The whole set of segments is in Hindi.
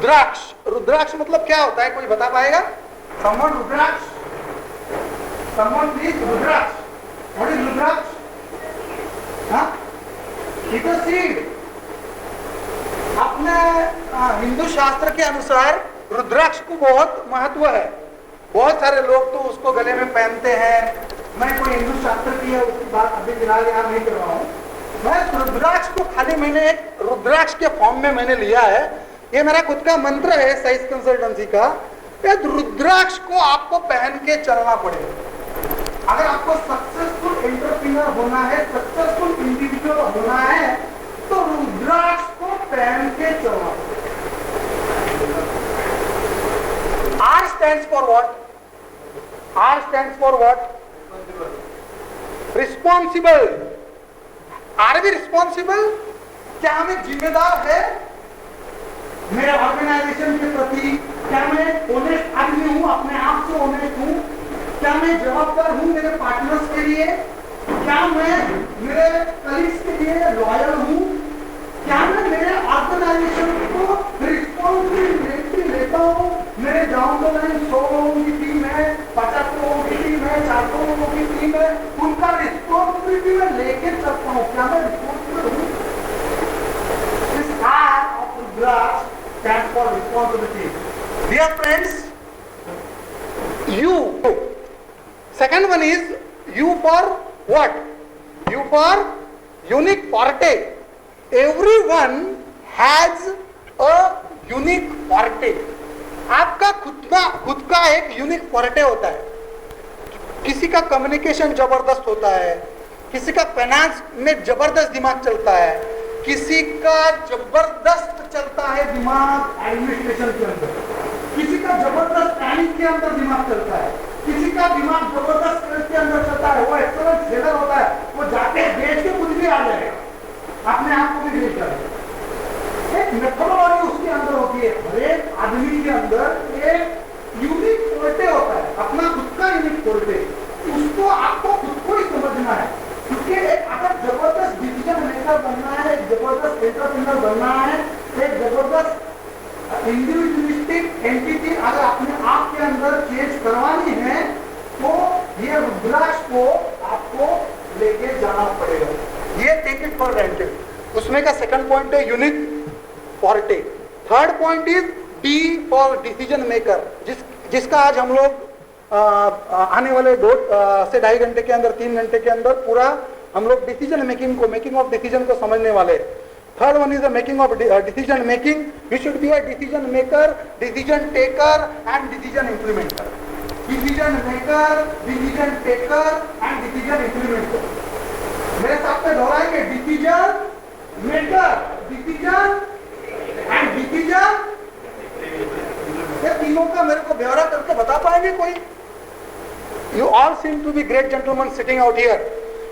रुद्राक्ष, रुद्राक्ष मतलब क्या होता है, कोई बता पाएगा? Someone rudraksha, someone please rudraksha, what is rudraksha? It is seed. अपने हिंदू शास्त्र के अनुसार रुद्राक्ष को बहुत महत्व है, बहुत सारे लोग तो उसको गले में पहनते हैं। मैं कोई हिंदू शास्त्र की है उसकी बात अभी फिलहाल यहाँ नहीं कर रहा हूँ। मैं रुद्राक्ष को खाली मैंने एक रुद्राक्ष के फॉर्म में मैंने लिया है, ये मेरा खुद का मंत्र है साइज कंसल्टेंसी का। रुद्राक्ष को आपको पहन के चलना पड़ेगा। अगर आपको सक्सेसफुल एंटरप्रेन्योर होना है, सक्सेसफुल इंडिविजुअल होना है, तो रुद्राक्ष को पहन के चलना पड़ेगा। R stands for what? R stands for what? Responsible. Are we responsible? क्या हमें जिम्मेदार है मेरे ऑर्गेनाइजेशन के प्रति? क्या मैं ऑनेस्ट आदमी हूँ, अपने आप से ऑनेस्ट हूँ? क्या मैं जवाबदार हूँ मेरे पार्टनर्स के लिए? क्या मैं मेरे कलीग्स के लिए लॉयल हूँ? क्या मैं मेरे ऑर्गेनाइजेशन को रिस्पॉन्सिबिलिटी लेता हूँ? मेरे डाउन द लाइन 100 लोगों की टीम है, 50 लोगों की टीम है, 400 लोगों की टीम है, उनका रिस्पॉन्सिबिलिटी मैं लेके चलता हूँ। क्या मैं रिस्पॉन्सिबल हूँ? This R of Rudraksha stands for responsibility. Dear friends, U. Second one is U for what? U for unique forte. Everyone has a unique forte. आपका खुद का एक यूनिक फॉर्टे होता है। किसी का कम्युनिकेशन जबरदस्त होता है, किसी का फाइनेंस में जबरदस्त दिमाग चलता है, किसी का जबरदस्त चलता है दिमाग एडमिनिस्ट्रेशन के अंदर, किसी का जबरदस्त प्लानिंग के अंदर दिमाग चलता है, किसी का दिमाग जबरदस्त सेल्स के अंदर चलता है, वो एक्सलेंट सेलर होता है, वो जाके बेच के कुछ भी आ जाएगा, अपने आप को भी बेच जाएगा। एक मेथोडोलॉजी उसके अंदर होती है। हर एक आदमी के अंदर एक यूनिक क्वालिटी होता है, अपना खुद का यूनिक क्वालिटी, उसको आपको खुद को ही समझना है। क्योंकि अगर जबरदस्त डिसीजन मेकर बनना है, एक जबरदस्त एंटरप्रेन्योर बनना है, एक जबरदस्त इंडिविजुअलिस्टिक एंटिटी अगर अपने आप के अंदर चेंज करवानी है, तो ये रुद्राक्ष को आपको लेके जाना पड़ेगा। ये टेक इट फॉर ग्रांटेड। उसमें का सेकंड पॉइंट है unique forte. Third point is D for decision maker, जिसका आज हम लोग आने वाले 2 से 2.5 घंटे के अंदर, 3 घंटे के अंदर पूरा हम लोग डिसीजन मेकिंग को, मेकिंग ऑफ डिसीजन को समझने वाले। Third one is the making of decision making. You should be a decision maker, decision taker and decision implementer. Decision maker, decision taker and decision implementer. मेरे साथ में दोहराएंगे, decision maker, decision and decision. ये तीनों का मेरे को ब्यौरा करके बता पाएंगे कोई? You all seem to be great gentlemen sitting out here.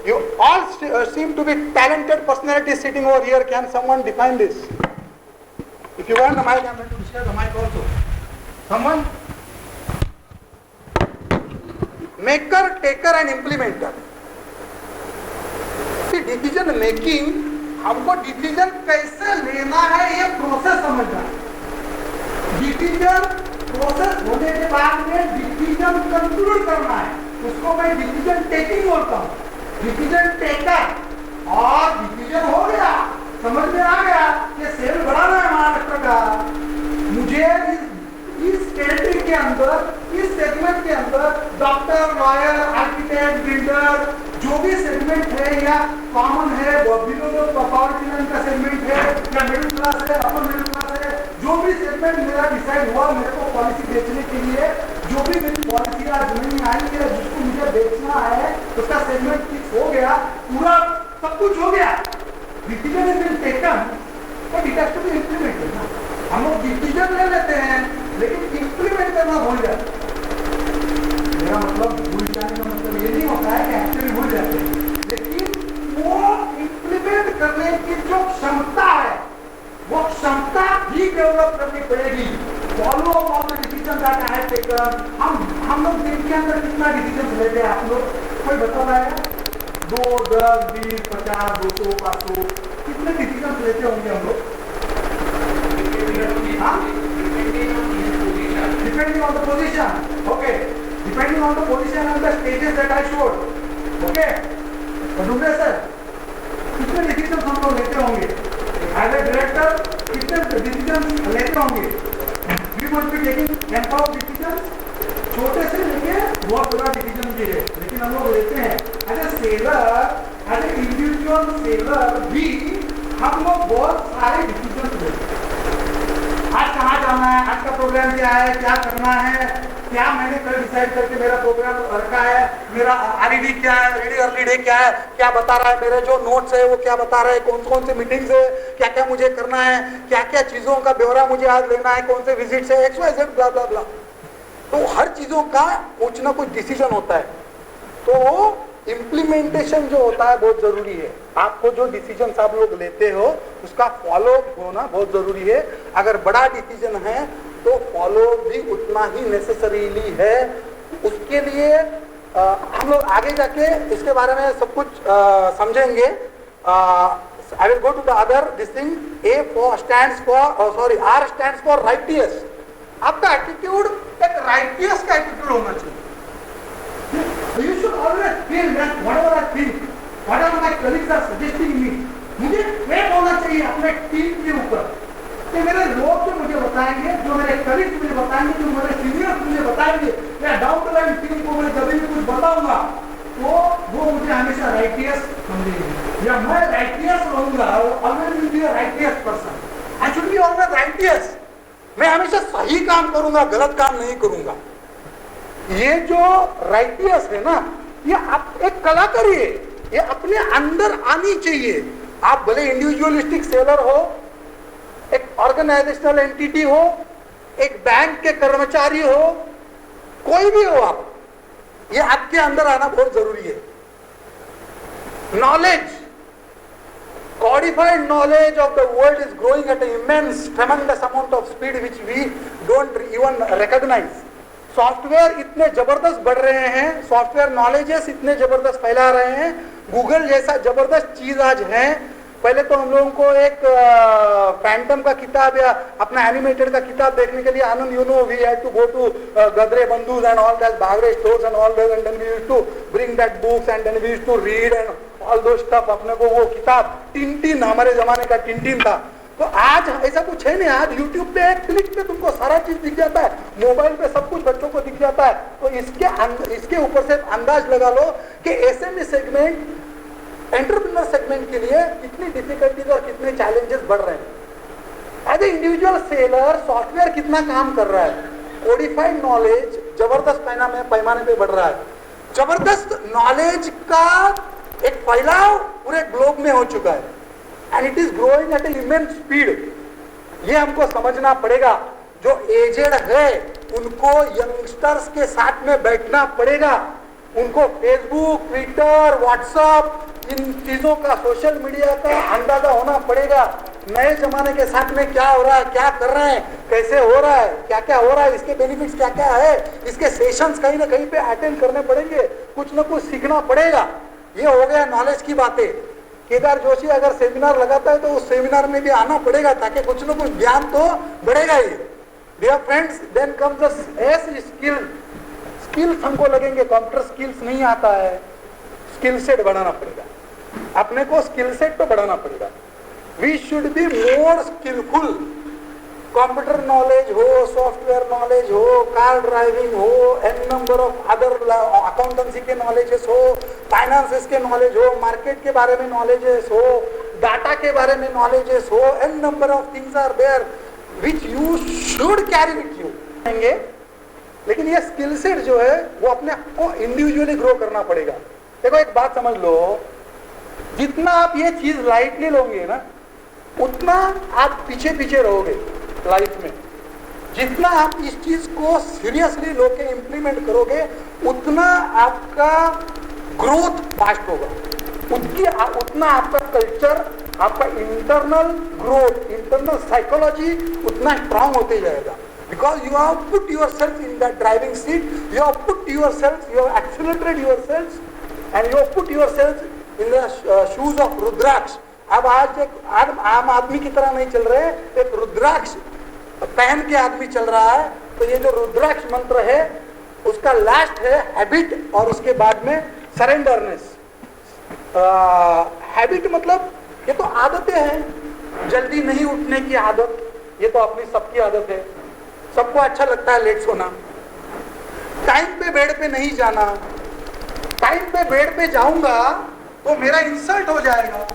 You all seem to be talented personalities sitting over here. Can someone define this? If you want the mic, I'm going to share the mic also. Someone? Maker, taker and implementer. See, decision making, हमको डिसीजन कैसे लेना है ये प्रोसेस समझना है। डिसीजन प्रोसेस होने के बाद में डिसीजन कंक्लूड करना है, उसको मैं डिसीजन टेकिंग बोलता हूँ। डिसीजन टेकर और डिसीजन हो गया, समझ में आ गया कि सेल बढ़ाना है महाराष्ट्र का, मुझे इस टेरिटरी के अंदर, इस सेगमेंट के अंदर डॉक्टर, लॉयर, आर्किटेक्ट, बिल्डर, जो भी सेगमेंट है या कॉमन है, बिलो पॉवर्टी लाइन का सेगमेंट है या मिडिल क्लास है, अपर मिडिल क्लास है, जो भी सेगमेंट मेरा डिसाइड हुआ मेरे को पॉलिसी बेचने के लिए, जो भी मेरी पॉलिसी आज नहीं आई है जिसको मुझे बेचना है, उसका सेगमेंट फिक्स हो गया, पूरा सब कुछ हो गया, decision is been taken, but it has to be implemented ना। हम लोग डिसीजन ले लेते हैं लेकिन इम्प्लीमेंट करना भूल जाते हैं। मेरा मतलब भूल जाने का मतलब ये नहीं होता है कि एक्चुअली भूल जाते हैं, लेकिन वो इम्प्लीमेंट करने की जो क्षमता है वो क्षमता भी डेवलप करनी पड़ेगी। Follow of the decision that I have taken. हम लोग दिन के अंदर कितना डिसीजन लेते हैं आप लोग कोई बता पाएगा? 2, 10, 20, 50, 200, 500 कितने डिसीजन लेते होंगे हम लोग? Depending on the position. Okay. Depending on the position and the stages that I showed. Okay. समझे सर? कितने डिसीजन हम लोग लेते होंगे? As a director, कितने डिसीजन लेते होंगे? We must be taking number of decisions. छोटे से लेके बहुत बड़ा डिसीजन भी है, लेकिन हम लोग लेते हैं. As a sailor, as an individual sailor भी हम लोग बहुत सारे डिसीजन लेते हैं. आज कहाँ जाना है, आज का प्रोग्राम क्या है, क्या करना है, क्या मैंने कल डिसाइड करके मेरा प्रोग्राम रखा है, मेरा आरईडी क्या है, रेडी अर्ली डे क्या है, क्या बता रहा है, मेरे जो नोट्स है वो क्या बता रहा है, कौन कौन से मीटिंग्स है, क्या क्या मुझे करना है, क्या क्या चीजों का ब्यौरा मुझे आज लेना है, कौन से विजिट्स है, XYZ ब्ला ब्ला ब्ला. तो हर चीजों का कुछ ना कुछ डिसीजन होता है. तो इम्प्लीमेंटेशन जो होता है बहुत जरूरी है. आपको जो डिसीजन आप लोग लेते हो उसका फॉलो होना बहुत जरूरी है. अगर बड़ा डिसीजन है तो फॉलो भी उतना ही नेसेसरीली है. उसके लिए हम लोग आगे जाके इसके बारे में सब कुछ समझेंगे. I will go to the other this thing. R stands for righteous. आपका एटीट्यूड एक righteous का एटीट्यूड होना चाहिए. You should always feel that whatever I think, whatever my colleagues are suggesting me, मुझे फेथ होना चाहिए अपने टीम के ऊपर कि मेरे लोग जो मुझे बताएंगे, जो मेरे कलीग्स मुझे बताएंगे, जो मेरे सीनियर्स मुझे बताएंगे, या डाउन द लाइन टीम को मैं जब भी कुछ बताऊंगा तो वो मुझे हमेशा राइटियस समझेंगे, या मैं राइटियस रहूंगा. Always will be a righteous person. I should be always righteous. मैं हमेशा सही काम करूंगा, गलत काम नहीं करूंगा. ये जो राइटियस है ना, ये आप एक कलाकारी है, ये अपने अंदर आनी चाहिए. आप भले इंडिविजुअलिस्टिक सेलर हो, एक ऑर्गेनाइजेशनल एंटिटी हो, एक बैंक के कर्मचारी हो, कोई भी हो आप, ये आपके अंदर आना बहुत जरूरी है. Knowledge, codified knowledge of the world is growing at an immense, tremendous amount of speed which we don't even recognize. Software इतने जबरदस्त बढ़ रहे हैं, सॉफ्टवेयर नॉलेजेस इतने जबरदस्त फैला रहे हैं, गूगल जैसा जबरदस्त चीज आज है. पहले तो हम लोगों को एक फैंटम का किताब या अपना एनिमेटेड का किताब देखने के लिए Anand, you know, we had to go to Gadre Bandhus and all that Bagre stores and all that, and then we used to bring that books and then we used to read and all those stuff. अपने को वो किताब टिनटिन, हमारे जमाने का टिनटिन था. तो आज ऐसा कुछ है नहीं. आज YouTube पे एक क्लिक पे तुमको सारा चीज दिख जाता है, मोबाइल पे सब कुछ बच्चों को दिख जाता है. तो इसके ऊपर से अंदाज लगा लो कि SME सेगमेंट, एंटरप्रेन्योर सेगमेंट के लिए कितनी डिफिकल्टीज और कितने चैलेंजेस बढ़ रहे हैं. As a individual seller software कितना काम कर रहा है, कोडिफाइड नॉलेज जबरदस्त पैमाने पे बढ़ रहा है. जबरदस्त नॉलेज का एक फैलाव पूरे ग्लोब में हो चुका है. And it is growing at an immense speed. ये हमको समझना पड़ेगा. जो एजेड है उनको यंगस्टर्स के साथ में बैठना पड़ेगा. उनको फेसबुक, ट्विटर, व्हाट्सएप, इन चीजों का, सोशल मीडिया का अंदाजा होना पड़ेगा. नए जमाने के साथ में क्या हो रहा है, क्या कर रहे हैं, कैसे हो रहा है, क्या क्या हो रहा है, इसके बेनिफिट्स क्या क्या है, इसके सेशंस कहीं ना कहीं पे अटेंड करने पड़ेंगे, कुछ ना कुछ सीखना पड़ेगा. ये हो गया नॉलेज की बातें. केदार जोशी अगर सेमिनार लगाता है तो उस सेमिनार में भी आना पड़ेगा ताकि कुछ ना कुछ ज्ञान तो बढ़ेगा ही. Dear friends, then comes the skills हमको लगेंगे. कंप्यूटर स्किल्स नहीं आता है, स्किल सेट बढ़ाना पड़ेगा. अपने को स्किल सेट तो बढ़ाना पड़ेगा. We should be more skilful. Computer knowledge हो, सॉफ्टवेयर नॉलेज हो, कार ड्राइविंग हो, an number of other accountancy के नॉलेजेस हो, फाइनेंसेस के नॉलेज हो, मार्केट के बारे में नॉलेजेस हो, डाटा के बारे में नॉलेजेस हो, an number of things are there which you should carry with you. लेकिन ये स्किल सेट जो है वो अपने आप को इंडिविजुअली ग्रो करना पड़ेगा. देखो एक बात समझ लो, जितना आप ये चीज लाइटली लोगे ना, उतना आप पीछे पीछे रहोगे लाइफ में. जितना आप इस चीज को सीरियसली लोगे, इंप्लीमेंट करोगे, उतना आपका ग्रोथ फास्ट होगा. उतना आपका कल्चर, आपका इंटरनल ग्रोथ, इंटरनल साइकोलॉजी उतना स्ट्रांग होते जाएगा. Because you have put yourself in that driving seat, you have put yourself, you have accelerated yourselves, and you have put yourself in the shoes of रुद्राक्ष. अब आज एक आम आदमी की तरह नहीं चल रहे, एक रुद्राक्ष पहन के आदमी चल रहा है, तो ये जो रुद्राक्ष मंत्र है उसका लास्ट है हैबिट और उसके बाद में सरेंडरनेस। हैबिट मतलब ये तो आदतें हैं, जल्दी नहीं उठने की आदत, ये तो अपनी सबकी आदत है, सबको अच्छा लगता है लेट सोना, टाइम पे बेड पे नहीं जाना, टाइम पे बेड पे जाऊंगा तो मेरा इंसल्ट हो जाएगा,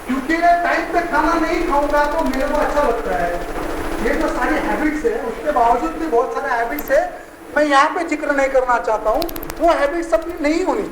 क्योंकि टाइम पे खाना नहीं खाऊंगा तो मेरे को अच्छा लगता है। ये जो सारी हैबिट्स है, उसके बावजूद भी बहुत सारे हैबिट्स है, मैं यहाँ पे जिक्र नहीं करना चाहता हूँ, वो हैबिट्स अपनी नहीं होनी